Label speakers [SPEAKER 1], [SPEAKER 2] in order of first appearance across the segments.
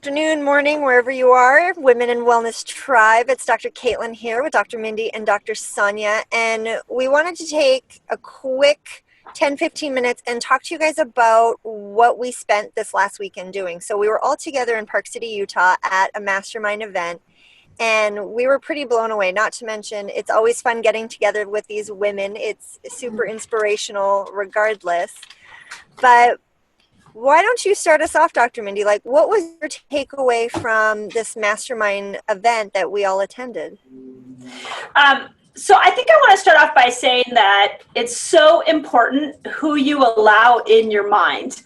[SPEAKER 1] afternoon, morning, wherever you are, Women in Wellness Tribe. It's Dr. Caitlin here with Dr. Mindy and Dr. Sonia, and we wanted to take a quick 10-15 minutes and talk to you guys about what we spent this last weekend doing. So we were all together in Park City, Utah at a Mastermind event, and we were pretty blown away. Not to mention, it's always fun getting together with these women. It's super inspirational regardless. But why don't you start us off, Dr. Mindy? Like, what was your takeaway from this mastermind event that we all attended?
[SPEAKER 2] So I think I want to start off by saying that it's so important who you allow in your mind.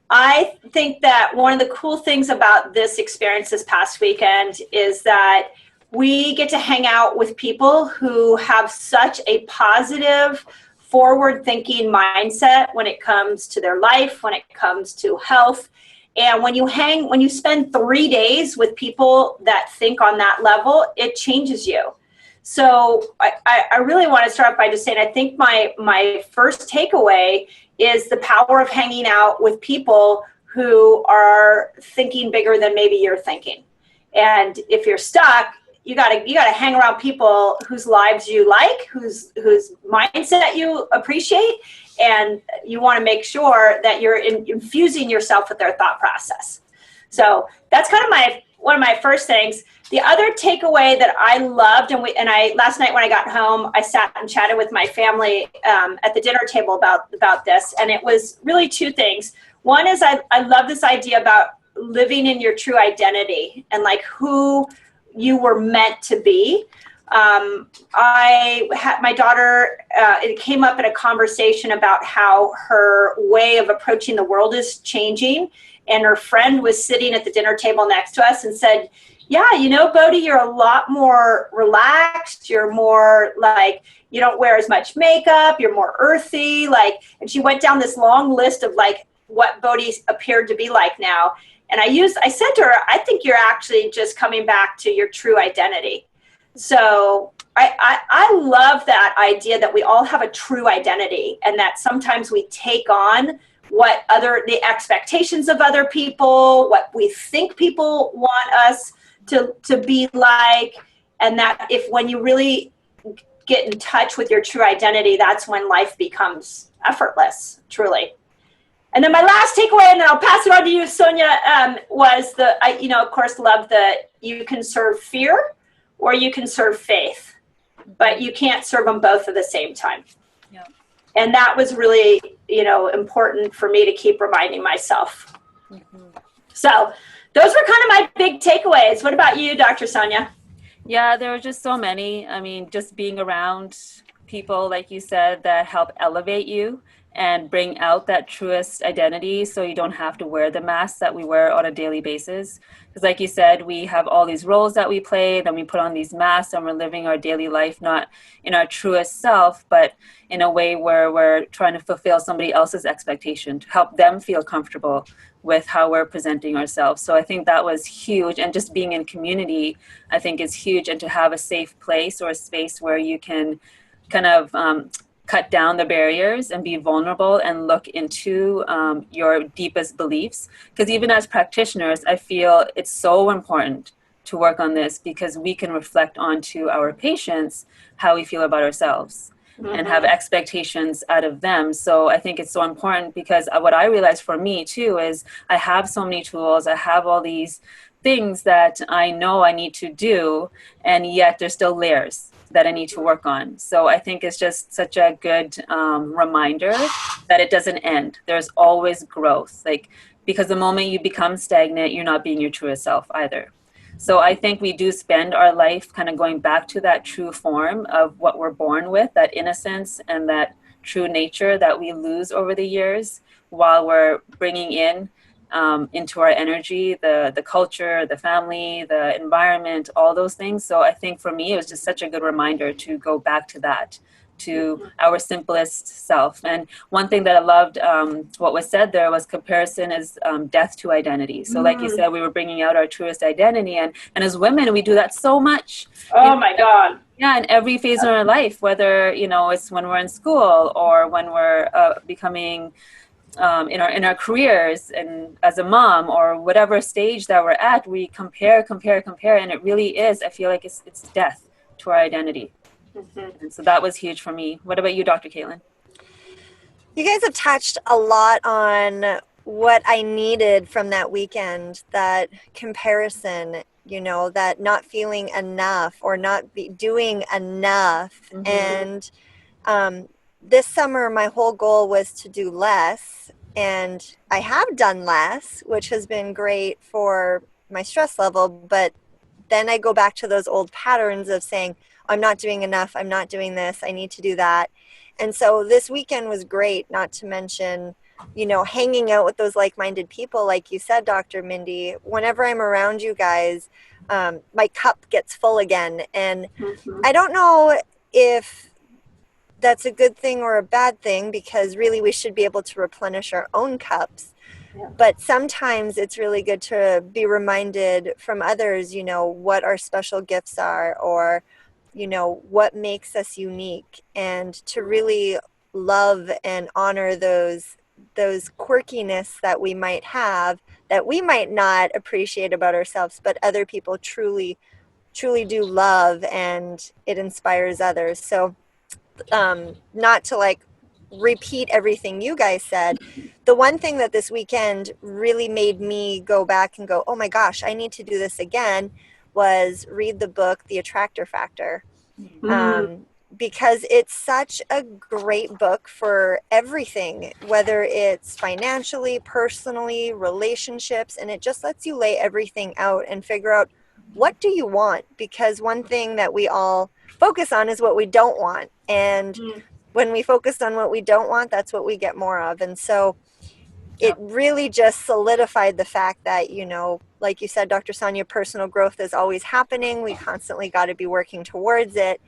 [SPEAKER 2] I think that one of the cool things about this experience this past weekend is that we get to hang out with people who have such a positive, forward-thinking mindset when it comes to their life, when it comes to health. And when you spend 3 days with people that think on that level, it changes you. So I really want to start by just saying, I think my first takeaway is the power of hanging out with people who are thinking bigger than maybe you're thinking. And if you're stuck, you gotta hang around people whose lives you like, whose mindset you appreciate, and you want to make sure that you're infusing yourself with their thought process. So that's kind of one of my first things. The other takeaway that I loved, and I last night when I got home, I sat and chatted with my family at the dinner table about this, and it was really two things. One is I love this idea about living in your true identity and like who you were meant to be. I had my daughter, it came up in a conversation about how her way of approaching the world is changing. And her friend was sitting at the dinner table next to us and said, yeah, Bodhi, you're a lot more relaxed. You're more like, you don't wear as much makeup. You're more earthy. And she went down this long list of like what Bodhi appeared to be like now. And I said to her, I think you're actually just coming back to your true identity. So I love that idea that we all have a true identity, and that sometimes we take on the expectations of other people, what we think people want us to be like. And that when you really get in touch with your true identity, that's when life becomes effortless, truly. And then my last takeaway, and then I'll pass it on to you, Sonia, was I of course, love that you can serve fear or you can serve faith, but you can't serve them both at the same time. Yeah. And that was really, important for me to keep reminding myself. Mm-hmm. So those were kind of my big takeaways. What about you, Dr. Sonia?
[SPEAKER 3] Yeah, there were just so many. I mean, just being around people, like you said, that help elevate you and bring out that truest identity, so you don't have to wear the masks that we wear on a daily basis. Because like you said, we have all these roles that we play, then we put on these masks and we're living our daily life not in our truest self, but in a way where we're trying to fulfill somebody else's expectation to help them feel comfortable with how we're presenting ourselves. So I think that was huge. And just being in community, I think is huge. And to have a safe place or a space where you can kind of cut down the barriers and be vulnerable and look into your deepest beliefs. Because even as practitioners, I feel it's so important to work on this, because we can reflect onto our patients how we feel about ourselves. Mm-hmm. And have expectations out of them. So I think it's so important, because what I realized for me too is I have so many tools. I have all these things that I know I need to do, and yet there's still layers that I need to work on. So I think it's just such a good reminder that it doesn't end. There's always growth. Because the moment you become stagnant, you're not being your truest self either. So I think we do spend our life kind of going back to that true form of what we're born with, that innocence and that true nature that we lose over the years, while we're bringing into our energy, the culture, the family, the environment, all those things. So I think for me, it was just such a good reminder to go back to that, to our simplest self. And one thing that I loved, what was said there, was comparison is death to identity. So like you said, we were bringing out our truest identity. And as women, we do that so much.
[SPEAKER 2] Oh my God.
[SPEAKER 3] Yeah, in every phase of our life, whether, it's when we're in school or when we're becoming in our careers and as a mom or whatever stage that we're at, we compare, and it really is. I feel like it's death to our identity. And so that was huge for me. What about you, Dr. Caitlin?
[SPEAKER 1] You guys have touched a lot on what I needed from that weekend, that comparison, that not feeling enough or not doing enough. And this summer, my whole goal was to do less. And I have done less, which has been great for my stress level. But then I go back to those old patterns of saying, I'm not doing enough. I'm not doing this. I need to do that. And so this weekend was great, not to mention, hanging out with those like-minded people. Like you said, Dr. Mindy, whenever I'm around you guys, my cup gets full again. And I don't know if that's a good thing or a bad thing, because really we should be able to replenish our own cups. Yeah. But sometimes it's really good to be reminded from others, what our special gifts are, or what makes us unique, and to really love and honor those quirkiness that we might have, that we might not appreciate about ourselves, but other people truly do love, and it inspires others. So not to repeat everything you guys said, the one thing that this weekend really made me go back and go, oh my gosh, I need to do this again, was read the book, The Attractor Factor. Because it's such a great book for everything, whether it's financially, personally, relationships, and it just lets you lay everything out and figure out, what do you want? Because one thing that we all focus on is what we don't want. And when we focus on what we don't want, that's what we get more of. And so it really just solidified the fact that, like you said, Dr. Sonia, personal growth is always happening. We constantly got to be working towards it,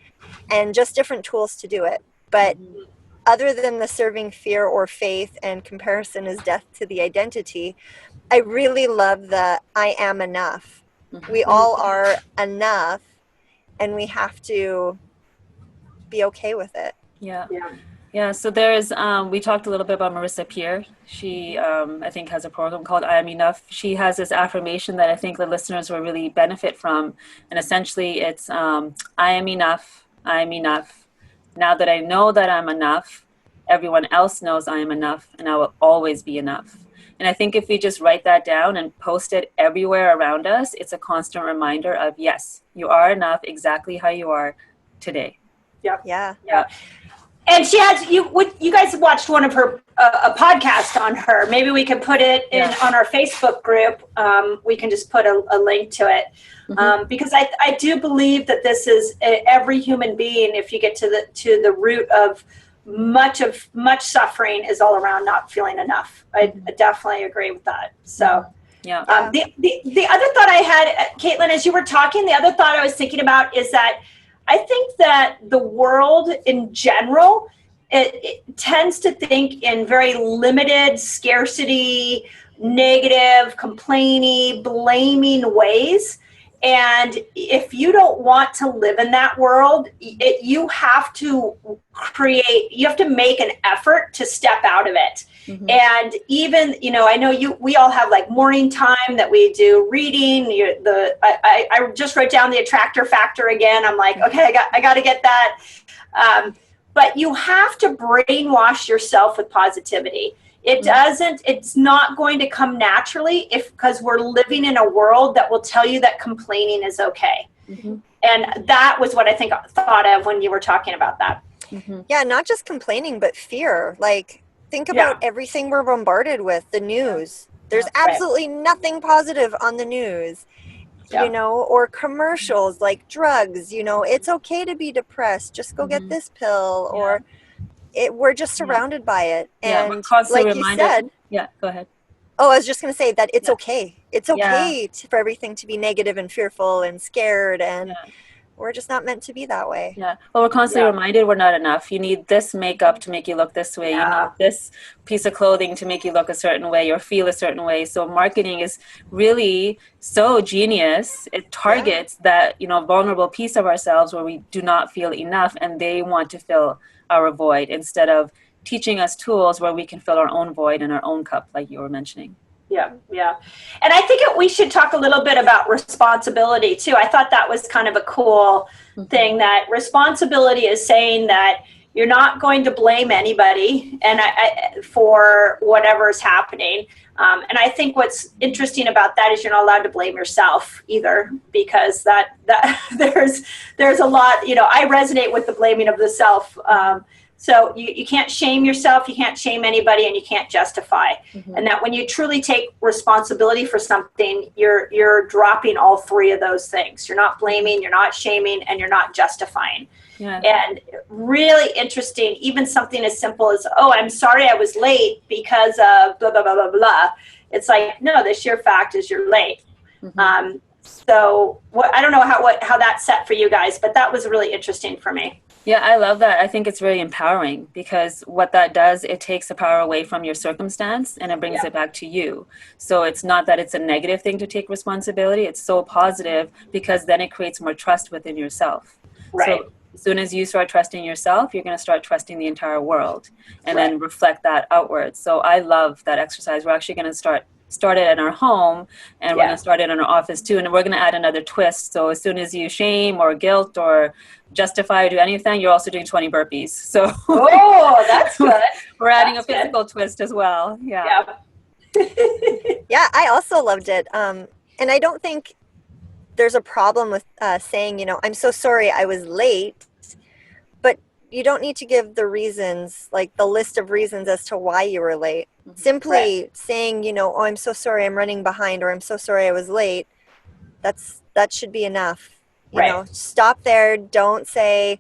[SPEAKER 1] and just different tools to do it. But other than the serving fear or faith and comparison is death to the identity, I really love the I am enough. We all are enough, and we have to be okay with it.
[SPEAKER 3] Yeah, so there's, we talked a little bit about Marissa Peer. She, I think, has a program called I Am Enough. She has this affirmation that I think the listeners will really benefit from. And essentially it's, I am enough, I am enough. Now that I know that I'm enough, everyone else knows I am enough, and I will always be enough. And I think if we just write that down and post it everywhere around us, it's a constant reminder of, yes, you are enough exactly how you are today.
[SPEAKER 1] Yeah.
[SPEAKER 2] And she has, you guys watched one of her, a podcast on her. Maybe we could put it in on our Facebook group. We can just put a link to it. Because I do believe that this is every human being, if you get to the root of much suffering, is all around not feeling enough. I definitely agree with that. So the other thought I had, Caitlin, as you were talking, the other thought I was thinking about is that I think that the world in general, it tends to think in very limited, scarcity, negative, complaining, blaming ways. And if you don't want to live in that world, you have to make an effort to step out of it. And even, I know we all have morning time that we do reading. I just wrote down the Attractor Factor again. I'm like, okay, I got to get that. But you have to brainwash yourself with positivity. It's not going to come naturally because we're living in a world that will tell you that complaining is okay. And that was what I thought of when you were talking about that.
[SPEAKER 1] Yeah, not just complaining, but fear. Think about everything we're bombarded with, the news. There's absolutely nothing positive on the news, or commercials like drugs. It's okay to be depressed. Just go get this pill, or we're just surrounded by it. And like you said,
[SPEAKER 3] go ahead.
[SPEAKER 1] Oh, I was just going to say that it's okay. It's okay for everything to be negative and fearful and scared, and we're just not meant to be that way.
[SPEAKER 3] Yeah. Well, we're constantly reminded we're not enough. You need this makeup to make you look this way. You need this piece of clothing to make you look a certain way or feel a certain way. So marketing is really so genius. It targets that, vulnerable piece of ourselves where we do not feel enough, and they want to fill our void instead of teaching us tools where we can fill our own void in our own cup, like you were mentioning.
[SPEAKER 2] Yeah, yeah. And I think we should talk a little bit about responsibility too. I thought that was kind of a cool thing, that responsibility is saying that you're not going to blame anybody for whatever is happening. And I think what's interesting about that is you're not allowed to blame yourself either, because that there's a lot, I resonate with the blaming of the self. So you can't shame yourself, you can't shame anybody, and you can't justify. And that when you truly take responsibility for something, you're dropping all three of those things. You're not blaming, you're not shaming, and you're not justifying. Yeah. And really interesting, even something as simple as, oh, I'm sorry I was late because of blah, blah, blah, blah, blah. It's like, no, the sheer fact is you're late. So I don't know how that's set for you guys, but that was really interesting for me.
[SPEAKER 3] Yeah, I love that. I think it's really empowering, because what that does, it takes the power away from your circumstance and it brings it back to you. So it's not that it's a negative thing to take responsibility. It's so positive, because then it creates more trust within yourself.
[SPEAKER 2] Right.
[SPEAKER 3] So as soon as you start trusting yourself, you're going to start trusting the entire world, and then reflect that outwards. So I love that exercise. We're actually going to start it in our home, and we're going to start it in our office too, and we're going to add another twist. So as soon as you shame or guilt or justify or do anything, you're also doing 20 burpees. So
[SPEAKER 2] that's good.
[SPEAKER 3] We're adding a physical twist as well. Yeah.
[SPEAKER 1] Yeah, I also loved it. And I don't think there's a problem with saying, I'm so sorry I was late, but you don't need to give the reasons, like the list of reasons as to why you were late. Simply saying, oh, I'm so sorry I'm running behind, or I'm so sorry I was late. That should be enough. You know, stop there. Don't say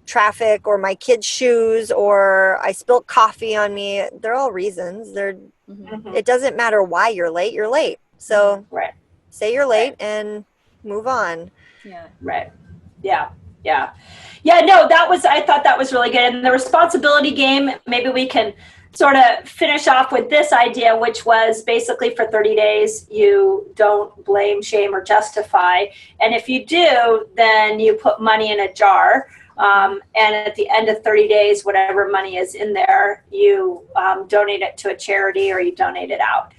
[SPEAKER 1] traffic or my kid's shoes or I spilled coffee on me. They're all reasons. It doesn't matter why you're late. You're late. So say you're late and move on.
[SPEAKER 2] Yeah. Right. Yeah. Yeah. Yeah. No, I thought that was really good. And the responsibility game, maybe we can sort of finish off with this idea, which was basically for 30 days, you don't blame, shame, or justify. And if you do, then you put money in a jar. And at the end of 30 days, whatever money is in there, you donate it to a charity or you donate it out.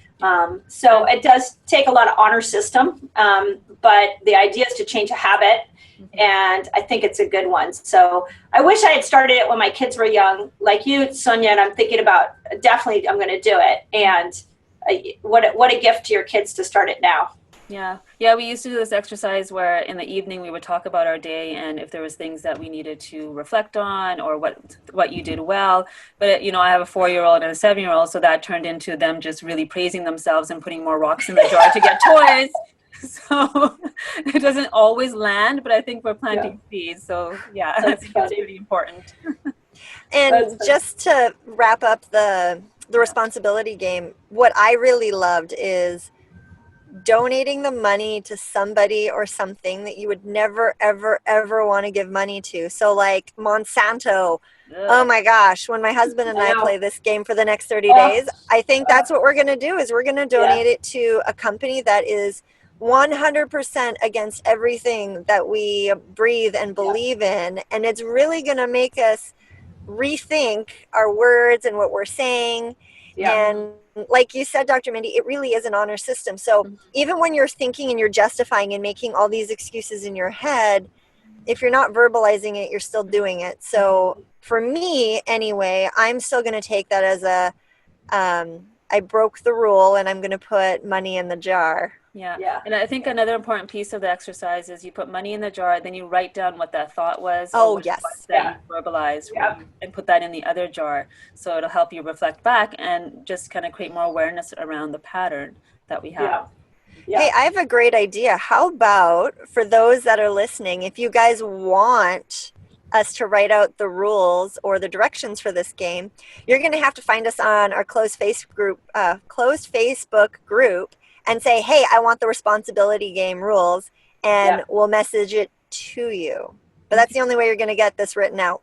[SPEAKER 2] So it does take a lot of honor system, but the idea is to change a habit. And I think it's a good one. So I wish I had started it when my kids were young, like you, Sonia, and I'm thinking about definitely I'm going to do it. And what a gift to your kids to start it now.
[SPEAKER 3] Yeah. Yeah, we used to do this exercise where in the evening we would talk about our day and if there was things that we needed to reflect on or what you did well. But, I have a 4-year-old and a 7-year-old, so that turned into them just really praising themselves and putting more rocks in the jar to get toys. So it doesn't always land, but I think we're planting seeds. So I think it's really important.
[SPEAKER 1] And just to wrap up the responsibility game, what I really loved is donating the money to somebody or something that you would never, ever, ever want to give money to. So like Monsanto. Oh my gosh, when my husband and I play this game for the next 30 days, I think that's what we're going to do, is we're going to donate it to a company that is 100% against everything that we breathe and believe in. And it's really going to make us rethink our words and what we're saying. And like you said, Dr. Mindy, it really is an honor system. So even when you're thinking and you're justifying and making all these excuses in your head, if you're not verbalizing it, you're still doing it. So for me, anyway, I'm still going to take that as I broke the rule and I'm going to put money in the jar.
[SPEAKER 3] Yeah. And I think another important piece of the exercise is you put money in the jar, then you write down what that thought was.
[SPEAKER 1] Oh, yes.
[SPEAKER 3] That you verbalize and put that in the other jar. So it'll help you reflect back and just kind of create more awareness around the pattern that we have.
[SPEAKER 1] Hey, I have a great idea. How about, for those that are listening, if you guys want us to write out the rules or the directions for this game, you're going to have to find us on our closed Facebook group and say, hey, I want the responsibility game rules, and we'll message it to you. But that's the only way you're going to get this written out.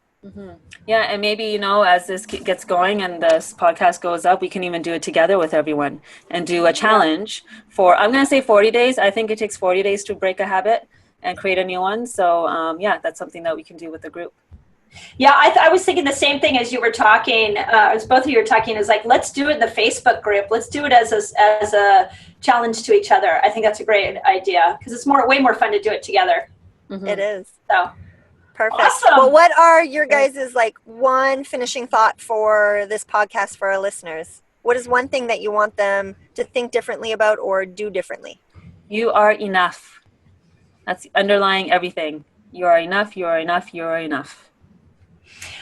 [SPEAKER 3] Yeah, and maybe, as this gets going and this podcast goes up, we can even do it together with everyone and do a challenge for, I'm going to say 40 days. I think it takes 40 days to break a habit and create a new one. So, that's something that we can do with the group.
[SPEAKER 2] Yeah, I was thinking the same thing as you were talking, as both of you were talking, is like, let's do it in the Facebook group. Let's do it as a challenge to each other. I think that's a great idea because it's way more fun to do it together.
[SPEAKER 3] Mm-hmm.
[SPEAKER 1] It is.
[SPEAKER 2] So
[SPEAKER 1] perfect.
[SPEAKER 2] Awesome.
[SPEAKER 1] Well, what are your guys' like one finishing thought for this podcast for our listeners? What is one thing that you want them to think differently about or do differently?
[SPEAKER 3] You are enough. That's underlying everything. You are enough, you are enough, you are enough.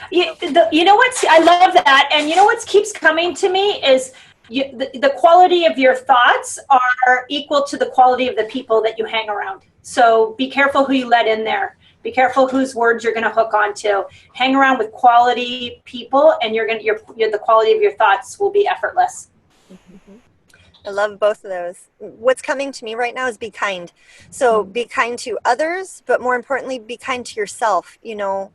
[SPEAKER 2] You know what's, I love that. And you know what keeps coming to me is the quality of your thoughts are equal to the quality of the people that you hang around. So be careful who you let in there. Be careful whose words you're going to hook onto. Hang around with quality people, and the quality of your thoughts will be effortless.
[SPEAKER 1] I love both of those. What's coming to me right now is be kind. So be kind to others, but more importantly, be kind to yourself. You know,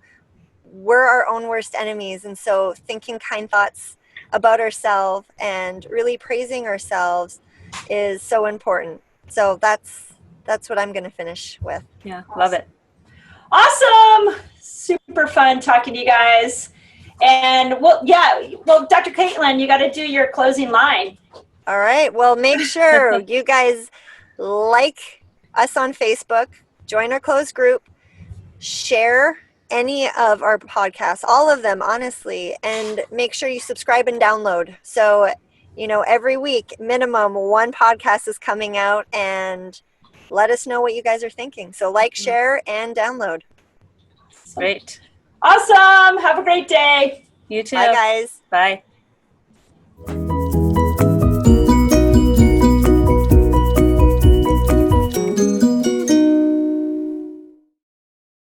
[SPEAKER 1] we're our own worst enemies. And so thinking kind thoughts about ourselves and really praising ourselves is so important. So that's what I'm going to finish with.
[SPEAKER 3] Yeah, love it.
[SPEAKER 2] Awesome. Super fun talking to you guys. And well, Dr. Caitlin, you got to do your closing line.
[SPEAKER 1] All right. Well, make sure you guys like us on Facebook, join our closed group, share any of our podcasts, all of them, honestly, and make sure you subscribe and download. So, you know, every week, minimum one podcast is coming out, and let us know what you guys are thinking. So like, share, and download.
[SPEAKER 3] Great.
[SPEAKER 2] Awesome. Have a great day.
[SPEAKER 3] You too.
[SPEAKER 1] Bye, guys.
[SPEAKER 3] Bye.